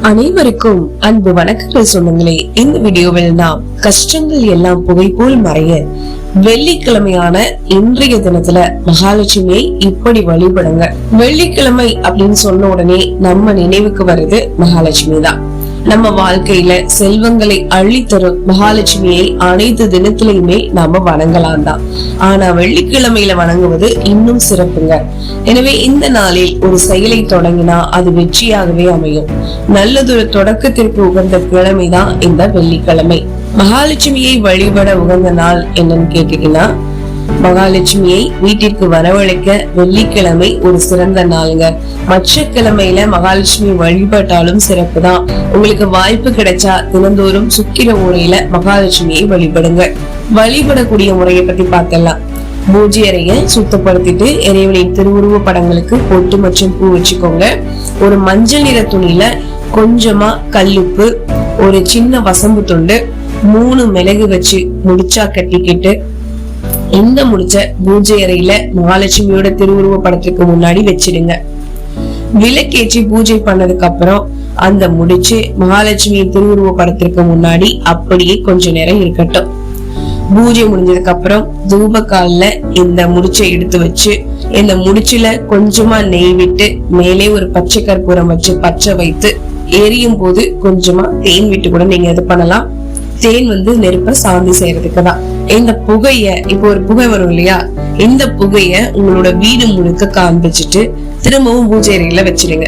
அனைவருக்கும் அன்பு வணக்கங்கள் சொந்தங்களே. இந்த வீடியோவில் நாம் கஷ்டங்கள் எல்லாம் புகை போல் மறைய வெள்ளிக்கிழமையான இன்றைய தினத்துல மகாலட்சுமியை இப்படி வழிபடுங்க. வெள்ளிக்கிழமை அப்படின்னு சொன்ன உடனே நம்ம நினைவுக்கு வருது மகாலட்சுமி தான். நம்ம வாழ்க்கையில செல்வங்களை அள்ளித்தரும் மகாலட்சுமியை அனைத்து தினத்திலையுமே நாம வணங்கலாம் தான். ஆனா வெள்ளிக்கிழமையில வணங்குவது இன்னும் சிறப்புங்க. எனவே இந்த நாளில் ஒரு செயலை தொடங்கினா அது வெற்றியாகவே அமையும். நல்லதொரு தொடக்கத்திற்கு உகந்த கிழமைதான் இந்த வெள்ளிக்கிழமை. மகாலட்சுமியை வழிபட உகந்த நாள் என்னன்னு கேட்டீங்கன்னா, மகாலட்சுமியை வீட்டிற்கு வரவழைக்க வெள்ளிக்கிழமை ஒரு சிறந்த நாளுங்க. மற்ற கிழமையில மகாலட்சுமி வழிபட்டாலும் சிறப்பு தான். உங்களுக்கு வாய்ப்பு கிடைச்சா தினந்தோறும் சுக்கிர ஓரையில மகாலட்சுமியை வழிபடுங்க. வழிபடக்கூடிய முறையை பத்தி பார்த்தலாம். பூஜை அறைய சுத்தப்படுத்திட்டு இறைவனின் திருவுருவ படங்களுக்கு பொட்டு மற்றும் பூ வச்சுக்கோங்க. ஒரு மஞ்சள் நிற துணியில கொஞ்சமா கல்லுப்பு, ஒரு சின்ன வசம்பு துண்டு, 3 மிளகு வச்சு முடிச்சா கட்டிக்கிட்டு இந்த முடிச்ச பூஜை அறையில மகாலட்சுமியோட திருவுருவ படத்துக்கு முன்னாடி வச்சிடுங்க. விளக்கேற்றி பூஜை பண்ணதுக்கு அப்புறம் அந்த முடிச்சு மகாலட்சுமியின் திருவுருவ படத்திற்கு முன்னாடி அப்படியே கொஞ்ச நேரம் இருக்கட்டும். பூஜை முடிஞ்சதுக்கு அப்புறம் தூபக்கால்ல இந்த முடிச்சை எடுத்து வச்சு இந்த முடிச்சுல கொஞ்சமா நெய் விட்டு மேலே ஒரு பச்சை கற்பூரம் வச்சு பச்சை வைத்து எரியும் போது கொஞ்சமா தேன் விட்டு கூட நீங்க இது பண்ணலாம். தேன் நெருப்ப சாந்தி செய்யறதுக்கு தான். இந்த புகைய, இப்போ ஒரு புகை வரும் இல்லையா, இந்த புகைய உங்களோட வீடு முழுக்க காண்பிச்சுட்டு திரும்பவும் பூஜை அறையில வச்சிடுங்க.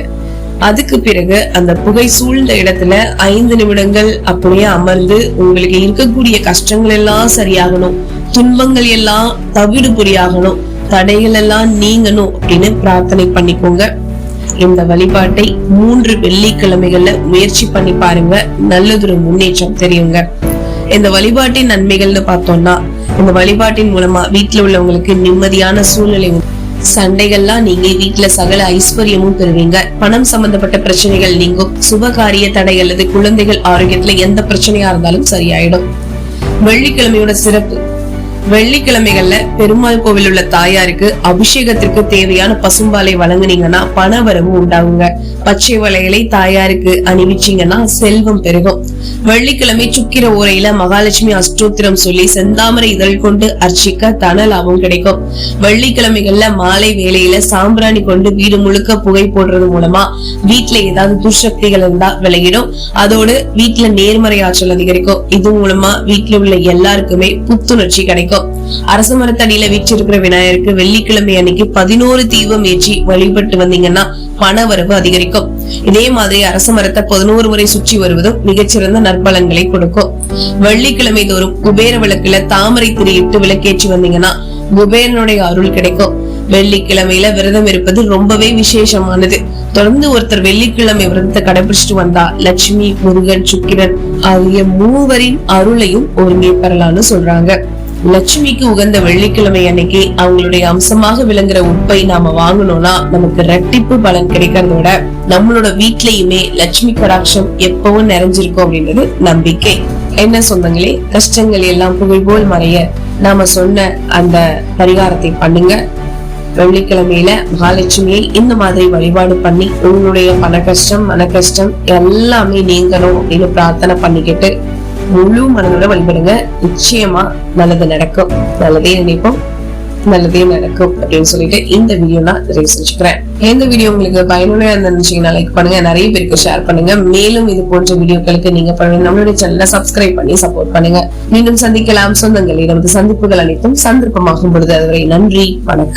அதுக்கு பிறகு அந்த புகை சூழ்ந்த இடத்துல 5 நிமிடங்கள் அப்படியே அமர்ந்து உங்களுக்கு இருக்கக்கூடிய கஷ்டங்கள் எல்லாம் சரியாகணும், துன்பங்கள் எல்லாம் தவிடுபொடியாகணும், தடைகள் எல்லாம் நீங்கணும் அப்படின்னு பிரார்த்தனை பண்ணிக்கோங்க. இந்த வழிபாட்டை 3 வெள்ளிக்கிழமைகள்ல முயற்சி பண்ணி பாருங்க. நல்லதொரு முன்னேற்றம் தெரியுங்க. இந்த வழிபாட்டின் நன்மைகள்னு பார்த்தோம்னா, இந்த வழிபாட்டின் மூலமா வீட்டுல உள்ளவங்களுக்கு நிம்மதியான சூழ்நிலை, சண்டைகள்லாம் நீங்க வீட்டுல சகல ஐஸ்வர்யமும் பெறுவீங்க. பணம் சம்பந்தப்பட்ட பிரச்சனைகள் நீங்கும். சுபகாரிய தடை அல்லது குழந்தைகள் ஆரோக்கியத்துல எந்த பிரச்சனையா இருந்தாலும் சரியாயிடும். வெள்ளிக்கிழமையோட சிறப்பு: வெள்ளிக்கிழமைகள்ல பெருமாள் கோவில் உள்ள தாயாருக்கு அபிஷேகத்திற்கு தேவையான பசும்பாலை வழங்குனீங்கன்னா பண வரவு உண்டாகுங்க. பச்சை வளையலை தாயாருக்கு அணிவிச்சீங்கன்னா செல்வம் பெருகும். வெள்ளிக்கிழமை சுக்கிர ஓரையில மகாலட்சுமி அஷ்டோத்திரம் சொல்லி செந்தாமரை இதழ் கொண்டு அர்ச்சிக்க தன லாபம் கிடைக்கும். வெள்ளிக்கிழமைகள்ல மாலை வேளையில சாம்பிராணி கொண்டு வீடு முழுக்க புகை போடுறது மூலமா வீட்டுல ஏதாவது துர்சக்திகள் இருந்தா விலகிடும். அதோடு வீட்டுல நேர்மறை ஆற்றல் அதிகரிக்கும். இது மூலமா வீட்டுல உள்ள எல்லாருக்குமே புத்துணர்ச்சி கிடைக்கும். அரச மரத்தடியில வீற்றிருக்கிற விநாயகருக்கு வெள்ளிக்கிழமை அன்னைக்கு 11 தீபம் ஏற்றி வழிபட்டு வந்தீங்கன்னா பண வரவு அதிகரிக்கும். இதே மாதிரி அரச மரத்தை 11 முறை சுற்றி வருவதும் மிகச்சிறந்த நற்பலன்களை கொடுக்கும். வெள்ளிக்கிழமை தோறும் குபேர விளக்குல தாமரை திரியிட்டு விளக்கேற்றி வந்தீங்கன்னா குபேரனுடைய அருள் கிடைக்கும். வெள்ளிக்கிழமையில விரதம் இருப்பது ரொம்பவே விசேஷமானது. தொடர்ந்து ஒருத்தர் வெள்ளிக்கிழமை விரதத்தை கடைபிடிச்சிட்டு வந்தா லட்சுமி, முருகன், சுக்கிரன் ஆகிய 3வரின் அருளையும் ஒருங்கே பெறலாம்னு சொல்றாங்க. லட்சுமிக்கு உகந்த வெள்ளிக்கிழமை அன்னைக்கு அவங்களுடைய அம்சமாக விளங்குற உப்பை நாம வாங்கணும்னா நமக்கு ரெட்டிப்பு பலன் கிடைக்கிறதோட நம்மளோட வீட்லயுமே லட்சுமி கடாட்சம் எப்பவும் நிறைஞ்சிருக்கும் அப்படின்றது நம்பிக்கை. என்ன சொந்தங்களே, கஷ்டங்கள் எல்லாம் புகை போல் மறைய நாம சொன்ன அந்த பரிகாரத்தை பண்ணுங்க. வெள்ளிக்கிழமையில மகாலட்சுமியை இந்த மாதிரி வழிபாடு பண்ணி உங்களுடைய பண கஷ்டம், மன கஷ்டம் எல்லாமே நீங்கணும் அப்படின்னு பிரார்த்தனை பண்ணிக்கிட்டு முழு மனதோட வழிபடுங்க. நிச்சயமா நல்லது நடக்கும். நல்லதே நினைப்போம், நல்லதே நடக்கும் அப்படின்னு சொல்லிட்டு இந்த வீடியோ நான் நிறைவு செஞ்சுக்கிறேன். இந்த வீடியோ உங்களுக்கு பயனுள்ள இருந்துச்சுன்னா லைக் பண்ணுங்க, நிறைய பேருக்கு ஷேர் பண்ணுங்க. மேலும் இது போன்ற வீடியோக்களுக்கு நீங்க நம்மளுடைய சேனலை சப்ஸ்கிரைப் பண்ணி சப்போர்ட் பண்ணுங்க. மீண்டும் சந்திக்கலாம் சொந்தங்களே. நமது சந்திப்புகள் அனைத்தும் சந்தர்ப்பமாகும் பொழுது அதுவரை நன்றி, வணக்கம்.